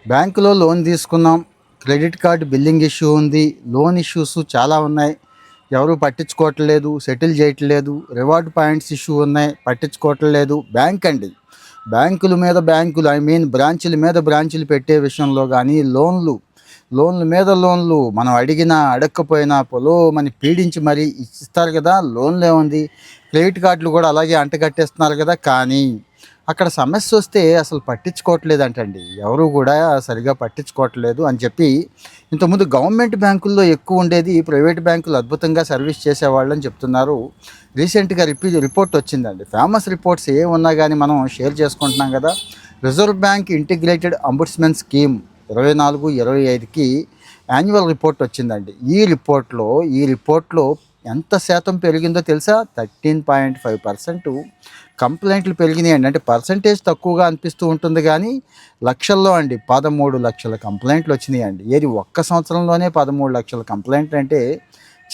బ్యాంకులో లోన్ తీసుకున్నాం, credit card billing issue ఉంది, లోన్ ఇష్యూస్ చాలా ఉన్నాయి, ఎవరు పట్టించుకోవట్లేదు, సెటిల్ చేయట్లేదు, రివార్డ్ పాయింట్స్ ఇష్యూ ఉన్నాయి, పట్టించుకోవట్లేదు. బ్యాంక్ అండి, బ్యాంకుల మీద బ్యాంకులు, ఐ మీన్ బ్రాంచుల మీద బ్రాంచులు పెట్టే విషయంలో కానీ, లోన్ల మీద లోన్లు మనం అడిగినా అడగకపోయినా మనని పీడించి మరీ ఇస్తారు కదా. లోన్లు ఏముంది, క్రెడిట్ కార్డులు కూడా అలాగే అంటగట్టేస్తున్నారు కదా. కానీ అక్కడ సమస్య వస్తే అసలు పట్టించుకోవట్లేదంటండి, ఎవరు కూడా సరిగా పట్టించుకోవట్లేదు అని చెప్పి. ఇంతకుముందు గవర్నమెంట్ బ్యాంకుల్లో ఎక్కువ ఉండేది, ప్రైవేట్ బ్యాంకులు అద్భుతంగా సర్వీస్ చేసేవాళ్ళని చెప్తున్నారు. రీసెంట్గా రిపోర్ట్ వచ్చిందండి. ఫేమస్ రిపోర్ట్స్ ఏమున్నా కానీ మనం షేర్ చేసుకుంటున్నాం కదా. Reserve bank integrated ombudsman scheme 24-25కి యాన్యువల్ రిపోర్ట్ వచ్చిందండి. ఈ రిపోర్ట్లో ఎంత శాతం పెరిగిందో తెలుసా? 13.5% కంప్లైంట్లు పెరిగినాయండి. అంటే పర్సంటేజ్ తక్కువగా అనిపిస్తూ ఉంటుంది కానీ లక్షల్లో అండి, 13 లక్షల కంప్లైంట్లు వచ్చినాయండి. ఏది ఒక్క సంవత్సరంలోనే 13 లక్షల కంప్లైంట్లు అంటే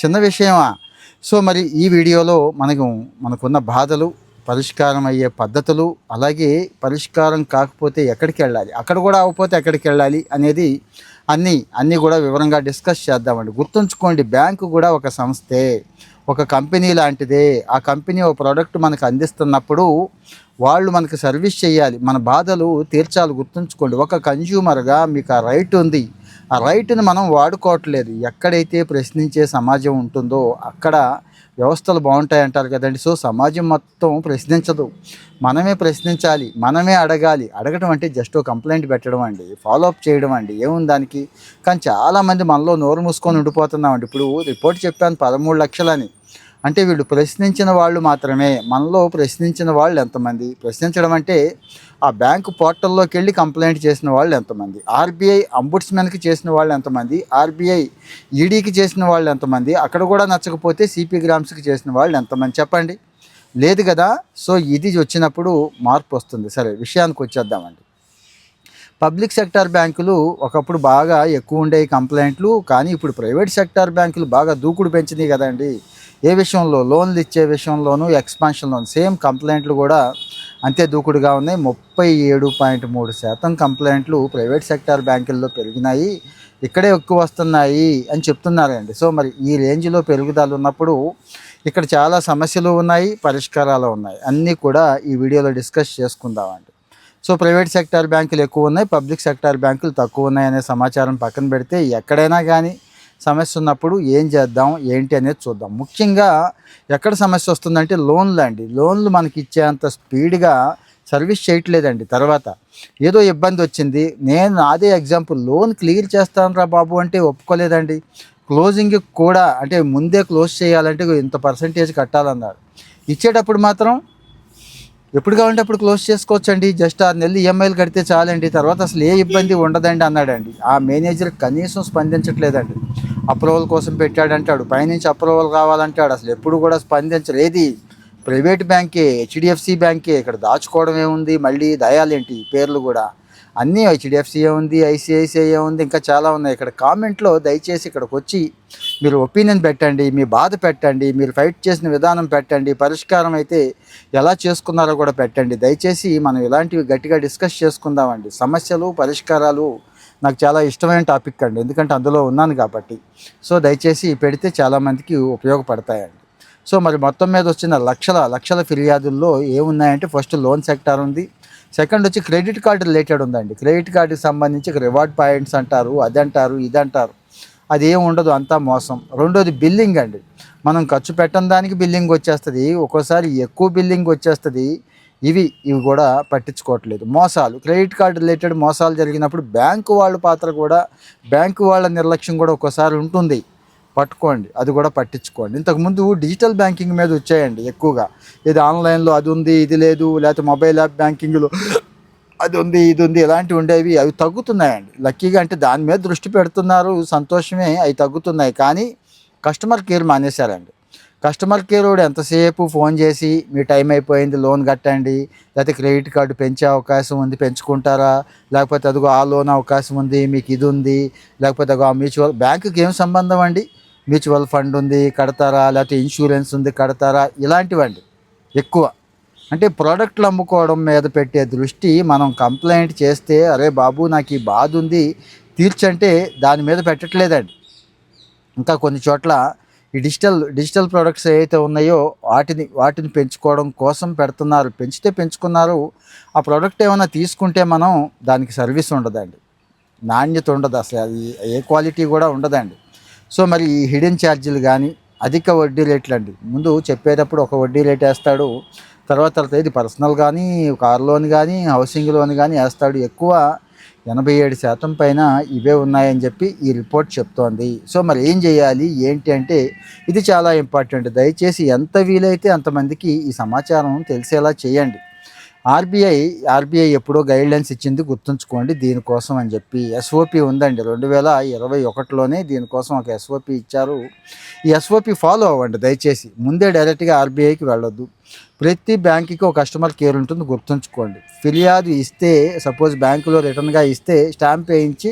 చిన్న విషయమా? సో మరి ఈ వీడియోలో మనకున్న బాధలు, పరిష్కారం అయ్యే పద్ధతులు, అలాగే పరిష్కారం కాకపోతే ఎక్కడికి వెళ్ళాలి, అక్కడ కూడా అవ్వకపోతే ఎక్కడికి వెళ్ళాలి అనేది అన్నీ కూడా వివరంగా డిస్కస్ చేద్దామండి. గుర్తుంచుకోండి, బ్యాంకు కూడా ఒక సంస్థే, ఒక కంపెనీ లాంటిదే. ఆ కంపెనీ ఒక ప్రోడక్ట్ మనకు అందిస్తున్నప్పుడు వాళ్ళు మనకు సర్వీస్ చేయాలి, మన బాధలు తీర్చాలి. గుర్తుంచుకోండి, ఒక కన్జ్యూమర్గా మీకు ఆ రైట్ ఉంది. ఆ రైట్ని మనం వాడుకోవట్లేదు. ఎక్కడైతే ప్రశ్నించే సమాజం ఉంటుందో అక్కడ వ్యవస్థలు బాగుంటాయి అంటారు కదండి. సో సమాజం మొత్తం ప్రశ్నించదు, మనమే ప్రశ్నించాలి, మనమే అడగాలి. అడగటం అంటే జస్ట్ కంప్లైంట్ పెట్టడం అండి, ఫాలోఅప్ చేయడం అండి, ఏముంది దానికి. కానీ చాలామంది మనలో నోరు మూసుకొని ఉండిపోతున్నామండి. ఇప్పుడు రిపోర్ట్ చెప్పాను 13 లక్షలని, అంటే వీళ్ళు ప్రశ్నించిన వాళ్ళు మాత్రమే. మనలో ప్రశ్నించిన వాళ్ళు ఎంతమంది? ప్రశ్నించడం అంటే ఆ బ్యాంకు పోర్టల్లోకి వెళ్ళి కంప్లైంట్ చేసిన వాళ్ళు ఎంతమంది? ఆర్బీఐ అంబుడ్స్మెన్కి చేసిన వాళ్ళు ఎంతమంది? ఆర్బీఐ ఈడీకి చేసిన వాళ్ళు ఎంతమంది? అక్కడ కూడా నచ్చకపోతే సిపి గ్రామ్స్కి చేసిన వాళ్ళు ఎంతమంది? చెప్పండి, లేదు కదా. సో ఇది వచ్చినప్పుడు మార్పు వస్తుంది. సరే, విషయానికి వచ్చేద్దామండి. పబ్లిక్ సెక్టార్ బ్యాంకులు ఒకప్పుడు బాగా ఎక్కువ ఉండేవి కంప్లైంట్లు, కానీ ఇప్పుడు ప్రైవేట్ సెక్టార్ బ్యాంకులు బాగా దూకుడు పెంచినాయి కదండి. ఏ విషయంలో? లోన్లు ఇచ్చే విషయంలోనూ, ఎక్స్పాన్షన్లోను సేమ్ కంప్లైంట్లు కూడా అంతే దూకుడుగా ఉన్నాయి. 37.3% కంప్లైంట్లు ప్రైవేట్ సెక్టార్ బ్యాంకుల్లో పెరిగినాయి, ఇక్కడే ఎక్కువ వస్తున్నాయి అని చెప్తున్నారండి. సో మరి ఈ రేంజ్లో పెరుగుదల ఉన్నప్పుడు ఇక్కడ చాలా సమస్యలు ఉన్నాయి, పరిష్కారాలు ఉన్నాయి, అన్నీ కూడా ఈ వీడియోలో డిస్కస్ చేసుకుందామండి. సో ప్రైవేట్ సెక్టార్ బ్యాంకులు ఎక్కువ ఉన్నాయి, పబ్లిక్ సెక్టార్ బ్యాంకులు తక్కువ ఉన్నాయనే సమాచారం పక్కన పెడితే, ఎక్కడైనా కానీ సమస్య ఉన్నప్పుడు ఏం చేద్దాం ఏంటి అనేది చూద్దాం. ముఖ్యంగా ఎక్కడ సమస్య వస్తుందంటే లోన్లు అండి. లోన్లు మనకి ఇచ్చేంత స్పీడ్గా సర్వీస్ చేయట్లేదండి. తర్వాత ఏదో ఇబ్బంది వచ్చింది, నేను అదే ఎగ్జాంపుల్, లోన్ క్లియర్ చేస్తాను రా బాబు అంటే ఒప్పుకోలేదండి. క్లోజింగ్ కూడా, అంటే ముందే క్లోజ్ చేయాలంటే ఇంత పర్సంటేజ్ కట్టాలన్నారు. ఇచ్చేటప్పుడు మాత్రం ఎప్పుడు కావాలంటే అప్పుడు క్లోజ్ చేసుకోవచ్చండి, జస్ట్ 6 నెలలు ఈఎంఐలు కడితే చాలండి, తర్వాత అసలు ఏ ఇబ్బంది ఉండదండి అన్నాడండి. ఆ మేనేజర్ కనీసం స్పందించట్లేదండి. అప్రూవల్ కోసం పెట్టాడంటాడు, పైనుంచి అప్రూవల్ కావాలంటాడు, అసలు ఎప్పుడు కూడా స్పందించలేదు. ప్రైవేట్ బ్యాంకే, హెచ్డిఎఫ్సి బ్యాంకే, ఇక్కడ దాచుకోవడం ఏముంది, మళ్ళీ దయాలేంటి పేర్లు కూడా అన్నీ హెచ్డిఎఫ్సి ఉంది, ఐసిఐసిఐ ఉంది, ఇంకా చాలా ఉన్నాయి. ఇక్కడ కామెంట్లో దయచేసి ఇక్కడికి వచ్చి మీరు ఒపీనియన్ పెట్టండి, మీ బాధ పెట్టండి, మీరు ఫైట్ చేసిన విధానం పెట్టండి, పరిష్కారం అయితే ఎలా చేసుకున్నారో కూడా పెట్టండి. దయచేసి మనం ఇలాంటివి గట్టిగా డిస్కస్ చేసుకుందామండి. సమస్యలు, పరిష్కారాలు నాకు చాలా ఇష్టమైన టాపిక్ అండి, ఎందుకంటే అందులో ఉన్నాను కాబట్టి. సో దయచేసి పెడితే చాలామందికి ఉపయోగపడతాయండి. సో మరి మొత్తం మీద వచ్చిన లక్షల ఫిర్యాదుల్లో ఏమున్నాయంటే, ఫస్ట్ లోన్ సెక్టార్ ఉంది, సెకండ్ వచ్చి క్రెడిట్ కార్డు రిలేటెడ్ ఉందండి. క్రెడిట్ కార్డుకి సంబంధించి రివార్డ్ పాయింట్స్ అంటారు, అదంటారు, ఇదంటారు, అది ఏమి ఉండదు, అంతా మోసం. రెండోది బిల్లింగ్ అండి, మనం ఖర్చు పెట్టని దానికి బిల్లింగ్ వచ్చేస్తుంది, ఒక్కోసారి ఎక్కువ బిల్లింగ్ వచ్చేస్తుంది. ఇవి కూడా పట్టించుకోవట్లేదు. మోసాలు, క్రెడిట్ కార్డు రిలేటెడ్ మోసాలు జరిగినప్పుడు బ్యాంకు వాళ్ళ పాత్ర కూడా, బ్యాంకు వాళ్ళ నిర్లక్ష్యం కూడా ఒక్కోసారి ఉంటుంది, పట్టుకోండి, అది కూడా పట్టించుకోండి. ఇంతకుముందు డిజిటల్ బ్యాంకింగ్ మీద వచ్చాయండి ఎక్కువగా, ఇది ఆన్లైన్లో అది ఉంది ఇది లేదు, లేకపోతే మొబైల్ యాప్ బ్యాంకింగ్లో అది ఉంది ఇది ఉంది, ఇలాంటివి ఉండేవి. అవి తగ్గుతున్నాయండి లక్కీగా, అంటే దాని మీద దృష్టి పెడుతున్నారు, సంతోషమే, అవి తగ్గుతున్నాయి. కానీ కస్టమర్ కేర్ మానేశారండి. కస్టమర్ కేర్ వాడు ఎంతసేపు ఫోన్ చేసి మీ టైం అయిపోయింది, లోన్ కట్టండి, లేకపోతే క్రెడిట్ కార్డు పెంచే అవకాశం ఉంది, పెంచుకుంటారా, లేకపోతే అదిగో ఆ లోన్ అవకాశం ఉంది, మీకు ఇది ఉంది, లేకపోతే అదిగో ఆ మ్యూచువల్, బ్యాంకుకి ఏం సంబంధం అండి, మ్యూచువల్ ఫండ్ ఉంది కడతారా, లేకపోతే ఇన్సూరెన్స్ ఉంది కడతారా, ఇలాంటివండి ఎక్కువ. అంటే ప్రోడక్ట్లు అమ్ముకోవడం మీద పెట్టే దృష్టి, మనం కంప్లైంట్ చేస్తే అరే బాబు నాకు ఈ బాధ ఉంది తీర్చంటే దాని మీద పెట్టట్లేదండి. ఇంకా కొన్ని చోట్ల ఈ డిజిటల్ ప్రోడక్ట్స్ ఏవైతే ఉన్నాయో వాటిని పెంచుకోవడం కోసం పెడుతున్నారు. పెంచితే పెంచుకున్నారు, ఆ ప్రోడక్ట్ ఏమైనా తీసుకుంటే మనం దానికి సర్వీస్ ఉండదండి, నాణ్యత ఉండదు, అసలు అది ఏ క్వాలిటీ కూడా ఉండదండి. సో మరి ఈ హిడెన్ ఛార్జీలు కానీ, అధిక వడ్డీ రేట్లు అండి. ముందు చెప్పేటప్పుడు ఒక వడ్డీ రేట్ వేస్తాడు, తర్వాత ఇది పర్సనల్ కానీ, కార్ లోన్ కానీ, హౌసింగ్ లోన్ కానీ వేస్తాడు. ఎక్కువ 87% పైన ఇవే ఉన్నాయని చెప్పి ఈ రిపోర్ట్ చెప్తోంది. సో మరి ఏం చేయాలి ఏంటి అంటే ఇది చాలా ఇంపార్టెంట్. దయచేసి ఎంత వీలైతే అంతమందికి ఈ సమాచారం తెలిసేలా చేయండి. ఆర్బీఐ ఎప్పుడో గైడ్లైన్స్ ఇచ్చింది గుర్తుంచుకోండి దీనికోసం అని చెప్పి. ఎస్ఓపి ఉందండి, 2021లోనే దీనికోసం ఒక ఎస్ఓపి ఇచ్చారు. ఈ ఎస్ఓపి ఫాలో అవ్వండి దయచేసి. ముందే డైరెక్ట్గా ఆర్బీఐకి వెళ్ళొద్దు. ప్రతి బ్యాంకుకి ఒక కస్టమర్ కేర్ ఉంటుంది, గుర్తుంచుకోండి. ఫిర్యాదు ఇస్తే, సపోజ్ బ్యాంకులో రిటర్న్గా ఇస్తే స్టాంప్ వేయించి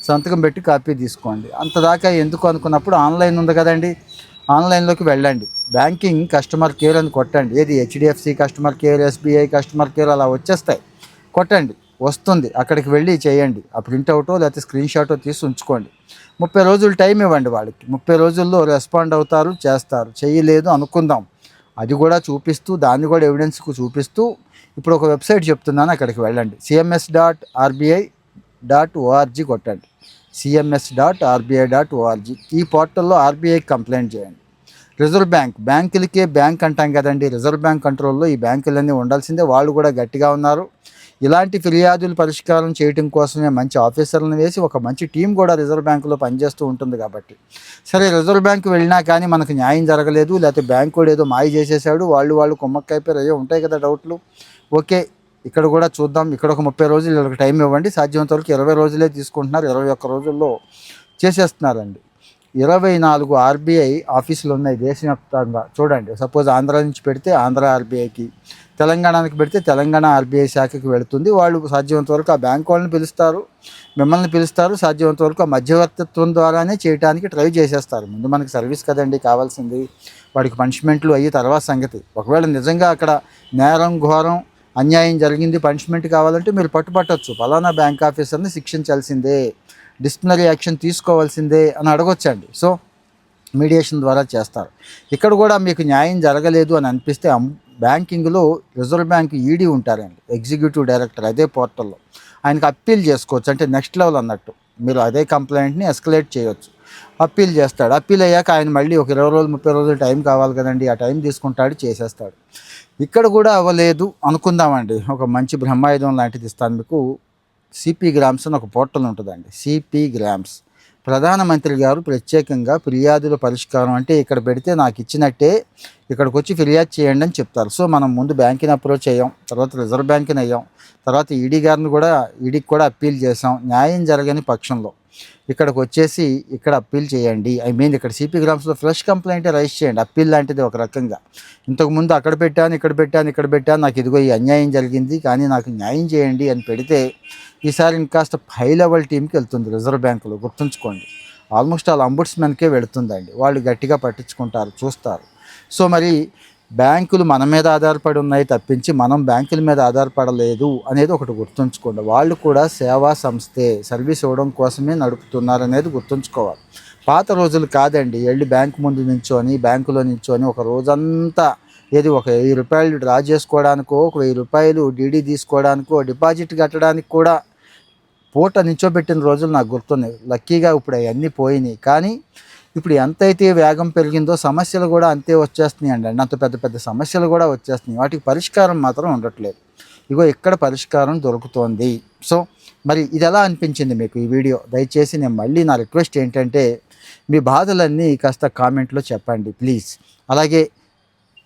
సంతకం పెట్టి కాపీ తీసుకోండి. అంతదాకా ఎందుకు అనుకున్నప్పుడు ఆన్లైన్ ఉంది కదండి, ఆన్లైన్లోకి వెళ్ళండి. బ్యాంకింగ్ కస్టమర్ కేర్ అని కొట్టండి. ఏది HDFC customer care, SBI customer care అలా వచ్చేస్తాయి. కొట్టండి, వస్తుంది. అక్కడికి వెళ్ళి చేయండి. ఆ ప్రింట్అవుటో లేకపోతే స్క్రీన్ షాటో తీసి ఉంచుకోండి. 30 రోజులు టైం ఇవ్వండి వాళ్ళకి. 30 రోజుల్లో రెస్పాండ్ అవుతారు, చేస్తారు. చేయలేదు అనుకుందాం, అది కూడా చూపిస్తూ, దాన్ని కూడా ఎవిడెన్స్కు చూపిస్తూ ఇప్పుడు ఒక వెబ్సైట్ చెప్తున్నాను, అక్కడికి వెళ్ళండి. cms.rbi.org కొట్టండి. cms.rbi.org. ఈ పోర్టల్లో ఆర్బీఐకి కంప్లైంట్ చేయండి. రిజర్వ్ బ్యాంకులకే బ్యాంక్ అంటాం కదండి, రిజర్వ్ బ్యాంక్ కంట్రోల్లో ఈ బ్యాంకులన్నీ ఉండాల్సిందే. వాళ్ళు కూడా గట్టిగా ఉన్నారు. ఇలాంటి ఫిర్యాదులు పరిష్కారం చేయడం కోసమే మంచి ఆఫీసర్లను వేసి ఒక మంచి టీం కూడా రిజర్వ్ బ్యాంకులో పనిచేస్తూ ఉంటుంది. కాబట్టి సరే, రిజర్వ్ బ్యాంకు వెళ్ళినా కానీ మనకు న్యాయం జరగలేదు, లేకపోతే బ్యాంకు కూడా ఏదో మాయ చేసేసాడు, వాళ్ళు కుమ్మక్కైపోయారు, అయ్యో ఉంటాయి కదా డౌట్లు. ఓకే, ఇక్కడ కూడా చూద్దాం. ఇక్కడ ఒక 30 రోజులు వీళ్ళకి టైం ఇవ్వండి. సాధ్యమైనంత వరకు 20 రోజులే తీసుకుంటున్నారు, 21 రోజుల్లో చేసేస్తున్నారండి. 24 ఆర్బీఐ ఆఫీసులు ఉన్నాయి దేశవ్యాప్తంగా. చూడండి, సపోజ్ ఆంధ్ర నుంచి పెడితే ఆంధ్ర ఆర్బీఐకి, తెలంగాణకి పెడితే తెలంగాణ ఆర్బీఐ శాఖకి వెళుతుంది. వాళ్ళు సాధ్యమైనంత వరకు ఆ బ్యాంక్ వాళ్ళని పిలుస్తారు, మిమ్మల్ని పిలుస్తారు. సాధ్యమైనంత వరకు ఆ మధ్యవర్తిత్వం ద్వారానే చేయడానికి ట్రై చేసేస్తారు. ముందు మనకి సర్వీస్ కదండి కావాల్సింది, వాడికి పనిష్మెంట్లు అయ్యి తర్వాత సంగతి. ఒకవేళ నిజంగా అక్కడ నేరం, ఘోరం, అన్యాయం జరిగింది, పనిష్మెంట్ కావాలంటే మీరు పట్టుపట్టచ్చు. ఫలానా బ్యాంక్ ఆఫీసర్ని శిక్షించాల్సిందే, డిసిప్లినరీ యాక్షన్ తీసుకోవాల్సిందే అని అడగొచ్చండి. సో మీడియేషన్ ద్వారా చేస్తారు. ఇక్కడ కూడా మీకు న్యాయం జరగలేదు అని అనిపిస్తే బ్యాంకింగ్లో రిజర్వ్ బ్యాంక్ ఈడీ ఉంటారండి, ఎగ్జిక్యూటివ్ డైరెక్టర్, అదే పోర్టల్లో ఆయనకు అప్పీల్ చేసుకోవచ్చు. అంటే నెక్స్ట్ లెవెల్ అన్నట్టు, మీరు అదే కంప్లైంట్ని ఎస్కలేట్ చేయొచ్చు. అప్పీల్ చేస్తాడు. అప్పీల్ అయ్యాక ఆయన మళ్ళీ ఒక 20 రోజులు 30 రోజులు టైం కావాలి కదండి, ఆ టైం తీసుకుంటాడు, చేసేస్తాడు. ఇక్కడ కూడా అవ్వలేదు అనుకుందామండి, ఒక మంచి బ్రహ్మాయుధం లాంటిది ఇస్తాను మీకు. సిపి గ్రామ్స్ అని ఒక పోర్టల్ ఉంటుందండి. సిపి గ్రామ్స్ ప్రధానమంత్రి గారు ప్రత్యేకంగా ఫిర్యాదుల పరిష్కారం అంటే ఇక్కడ పెడితే నాకు ఇచ్చినట్టే, ఇక్కడికి వచ్చి ఫిర్యాదు చేయండి అని చెప్తారు. సో మనం ముందు బ్యాంకుని అప్రోచ్ అయ్యాం, తర్వాత రిజర్వ్ బ్యాంకుని అయ్యాం, తర్వాత ఈడీకి కూడా అప్పీల్ చేసాం. న్యాయం జరగని పక్షంలో ఇక్కడికి వచ్చేసి ఇక్కడ అప్పీల్ చేయండి. ఇక్కడ సిపి గ్రామ్స్లో ఫ్రెష్ కంప్లైంట్ రైజ్ చేయండి. అప్పీల్ లాంటిది ఒక రకంగా. ఇంతకుముందు అక్కడ పెట్టాను, నాకు ఇదిగో ఈ అన్యాయం జరిగింది, కానీ నాకు న్యాయం చేయండి అని పెడితే ఈసారి ఇంకాస్త హై లెవెల్ టీంకి వెళ్తుంది రిజర్వ్ బ్యాంకులో, గుర్తుంచుకోండి. ఆల్మోస్ట్ ఆల్ అంబుడ్స్మెన్కే వెళుతుందండి. వాళ్ళు గట్టిగా పట్టించుకుంటారు, చూస్తారు. సో మరి బ్యాంకులు మన మీద ఆధారపడి ఉన్నాయి తప్పించి మనం బ్యాంకుల మీద ఆధారపడలేదు అనేది ఒకటి గుర్తుంచుకోండి. వాళ్ళు కూడా సేవా సంస్థే, సర్వీస్ ఇవ్వడం కోసమే నడుపుతున్నారు అనేది గుర్తుంచుకోవాలి. పాత రోజులు కాదండి, వెళ్ళి బ్యాంకు ముందు బ్యాంకులో నించొని ఒక రోజంతా ఒక 1000 రూపాయలు డ్రా చేసుకోవడానికో, ఒక 1000 రూపాయలు డీడీ తీసుకోవడానికో, డిపాజిట్ కట్టడానికి కూడా పూట నించోబెట్టిన రోజులు నాకు గుర్తున్నాయి. లక్కీగా ఇప్పుడు అవన్నీ పోయినాయి. కానీ ఇప్పుడు ఎంతైతే వేగం పెరిగిందో సమస్యలు కూడా అంతే వచ్చేస్తున్నాయి అండి. అంత పెద్ద పెద్ద సమస్యలు కూడా వచ్చేస్తున్నాయి. వాటికి పరిష్కారం మాత్రం ఉండట్లేదు. ఇక్కడ పరిష్కారం దొరుకుతోంది. సో మరి ఇది ఎలా అనిపించింది మీకు ఈ వీడియో? దయచేసి నేను మళ్ళీ నా రిక్వెస్ట్ ఏంటంటే మీ బాధలన్నీ కాస్త కామెంట్లో చెప్పండి ప్లీజ్. అలాగే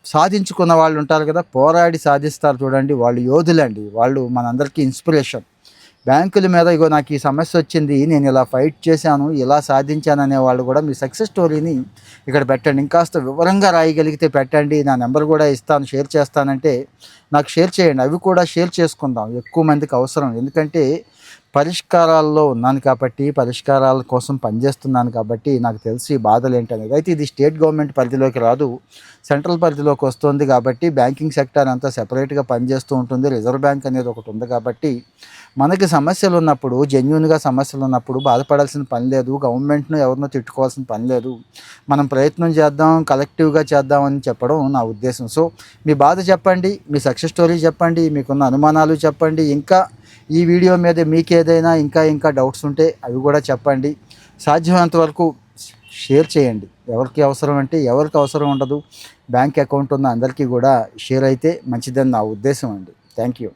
సాధించుకున్న వాళ్ళు ఉంటారు కదా, పోరాడి సాధిస్తారు చూడండి, వాళ్ళు యోధులండి. వాళ్ళు మనందరికీ ఇన్స్పిరేషన్. బ్యాంకుల మీద నాకు ఈ సమస్య వచ్చింది, నేను ఇలా ఫైట్ చేశాను, ఇలా సాధించాను అనే వాళ్ళు కూడా మీ సక్సెస్ స్టోరీని ఇక్కడ పెట్టండి. ఇంకాస్త వివరంగా రాయగలిగితే పెట్టండి. నా నెంబర్ కూడా ఇస్తాను, షేర్ చేస్తానంటే నాకు షేర్ చేయండి. అవి కూడా షేర్ చేసుకుందాం, ఎక్కువ మందికి అవసరం. ఎందుకంటే పరిష్కారాల్లో ఉన్నాను కాబట్టి, పరిష్కారాల కోసం పనిచేస్తున్నాను కాబట్టి నాకు తెలుసు ఈ బాధలు ఏంటనేది. అయితే ఇది స్టేట్ గవర్నమెంట్ పరిధిలోకి రాదు, సెంట్రల్ పరిధిలోకి వస్తుంది కాబట్టి బ్యాంకింగ్ సెక్టార్ అంతా సెపరేట్గా పనిచేస్తూ ఉంటుంది. రిజర్వ్ బ్యాంక్ అనేది ఒకటి ఉంది కాబట్టి మనకి సమస్యలు ఉన్నప్పుడు, జెన్యూన్గా సమస్యలు ఉన్నప్పుడు బాధపడాల్సిన పని లేదు, గవర్నమెంట్ను ఎవరినో తిట్టుకోవాల్సిన పని లేదు. మనం ప్రయత్నం చేద్దాం, కలెక్టివ్గా చేద్దామని చెప్పడం నా ఉద్దేశం. సో మీ బాధ చెప్పండి, మీ సక్సెస్ స్టోరీ చెప్పండి, మీకున్న అనుమానాలు చెప్పండి. ఇంకా ఈ వీడియో మీద మీకేదైనా ఇంకా డౌట్స్ ఉంటే అవి కూడా చెప్పండి. సాధ్యమైనంత వరకు షేర్ చేయండి. ఎవరికి అవసరం అంటే ఎవరికి అవసరం ఉండదు, బ్యాంక్ అకౌంట్ ఉన్న అందరికీ కూడా షేర్ అయితే మంచిదని నా ఉద్దేశం అండి. Thank you.